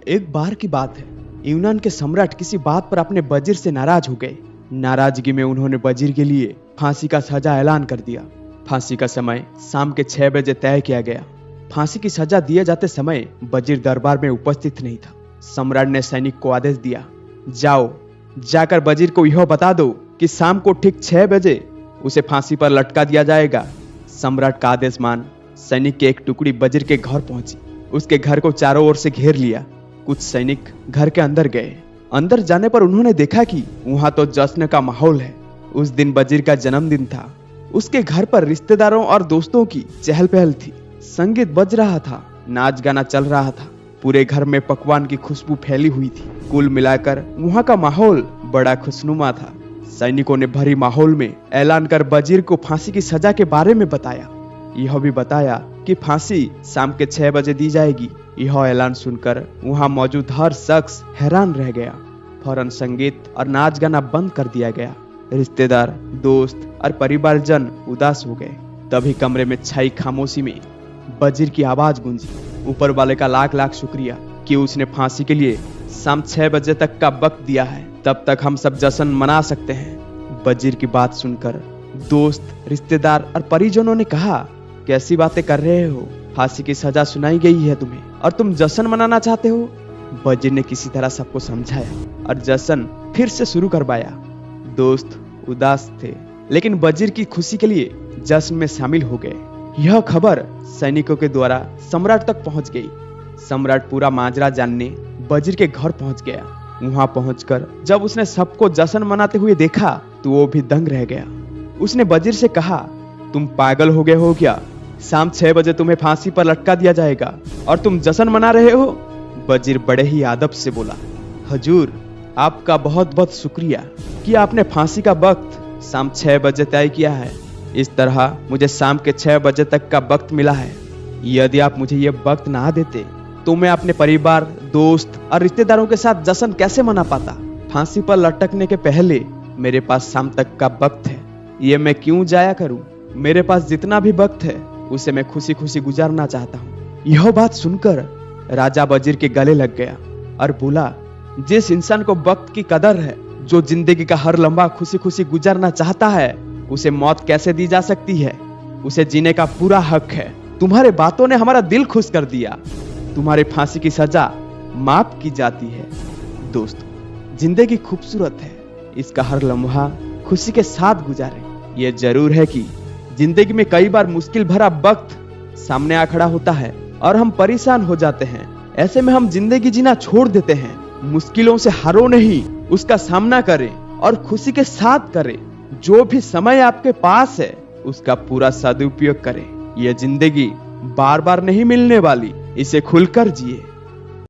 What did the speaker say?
एक बार की बात है, यूनान के सम्राट किसी बात पर अपने वजीर से नाराज हो गए। नाराजगी में उन्होंने वजीर के लिए फांसी का सजा ऐलान कर दिया। फांसी का समय शाम के 6 बजे तय किया गया। फांसी की सजा दिए जाते समय वजीर दरबार में उपस्थित नहीं था। सम्राट ने सैनिक को आदेश दिया, जाओ जाकर वजीर को यह बता दो कि शाम को ठीक 6 बजे उसे फांसी पर लटका दिया जाएगा। सम्राट का आदेश मान सैनिक की एक टुकड़ी वजीर के घर पहुंची। उसके घर को चारों ओर से घेर लिया। कुछ सैनिक घर के अंदर गए। अंदर जाने पर उन्होंने देखा कि वहां तो जश्न का माहौल है। उस दिन वजीर का जन्मदिन था। उसके घर पर रिश्तेदारों और दोस्तों की चहल पहल थी। संगीत बज रहा था, नाच गाना चल रहा था। पूरे घर में पकवान की खुशबू फैली हुई थी। कुल मिलाकर वहां का माहौल बड़ा खुशनुमा था। सैनिकों ने भरी माहौल में ऐलान कर वजीर को फांसी की सजा के बारे में बताया। यह भी बताया कि फांसी शाम के 6 बजे दी जाएगी। यह ऐलान सुनकर वहां मौजूद हर शख्स हैरान रह गया। फौरन संगीत और नाच गाना बंद कर दिया गया। रिश्तेदार, दोस्त और परिवारजन उदास हो गए। तभी कमरे में छाई खामोशी में वजीर की आवाज गूंजी, ऊपर वाले का लाख लाख शुक्रिया कि उसने फांसी के लिए शाम 6 बजे तक का वक्त दिया है। तब तक हम सब जश्न मना सकते हैं। वजीर की बात सुनकर दोस्त, रिश्तेदार और परिजनों ने कहा, कैसी बातें कर रहे हो? फांसी की सजा सुनाई गई है तुम्हें और तुम जश्न मनाना चाहते हो? वजीर ने किसी तरह सबको समझाया और जश्न फिर से शुरू करवाया। दोस्त उदास थे, लेकिन वजीर की खुशी के लिए जश्न में शामिल हो गए। यह खबर सैनिकों के द्वारा सम्राट तक पहुंच गई। सम्राट पूरा माजरा जानने वजीर के घर पहुंच गया। वहां पहुंचकर जब उसने सबको जश्न मनाते हुए देखा तो वो भी दंग रह गया। उसने वजीर से कहा, तुम पागल हो गए हो क्या? शाम 6 बजे तुम्हें फांसी पर लटका दिया जाएगा और तुम जश्न मना रहे हो? वजीर बड़े ही अदब से बोला, हजूर, आपका बहुत बहुत शुक्रिया कि आपने फांसी का वक्त शाम 6 बजे तय किया है। इस तरह मुझे शाम के 6 बजे तक का वक्त मिला है। यदि आप मुझे ये वक्त ना देते तो मैं अपने परिवार, दोस्त और रिश्तेदारों के साथ जश्न कैसे मना पाता? फांसी पर लटकने के पहले मेरे पास शाम तक का वक्त है। ये मैं क्यों जाया करूं? मेरे पास जितना भी वक्त है उसे मैं खुशी खुशी गुजारना चाहता हूँ। यह बात सुनकर राजा वजीर के गले लग गया और बोला, जिस इंसान को वक्त की कदर है, जो जिंदगी का हर लम्हा खुशी खुशी गुजारना चाहता है, उसे मौत कैसे दी जा सकती है? उसे जीने का पूरा हक है। तुम्हारे बातों ने हमारा दिल खुश कर दिया। तुम्हारे फांसी की सजा माफ की जाती है। दोस्तों, जिंदगी खूबसूरत है। इसका हर लम्हा खुशी के साथ गुजारे। ये जरूर है कि जिंदगी में कई बार मुश्किल भरा वक्त सामने आ खड़ा होता है और हम परेशान हो जाते हैं। ऐसे में हम जिंदगी जीना छोड़ देते हैं। मुश्किलों से हारो नहीं, उसका सामना करें और खुशी के साथ करें। जो भी समय आपके पास है उसका पूरा सदुपयोग करें। यह जिंदगी बार बार नहीं मिलने वाली, इसे खुलकर जिए।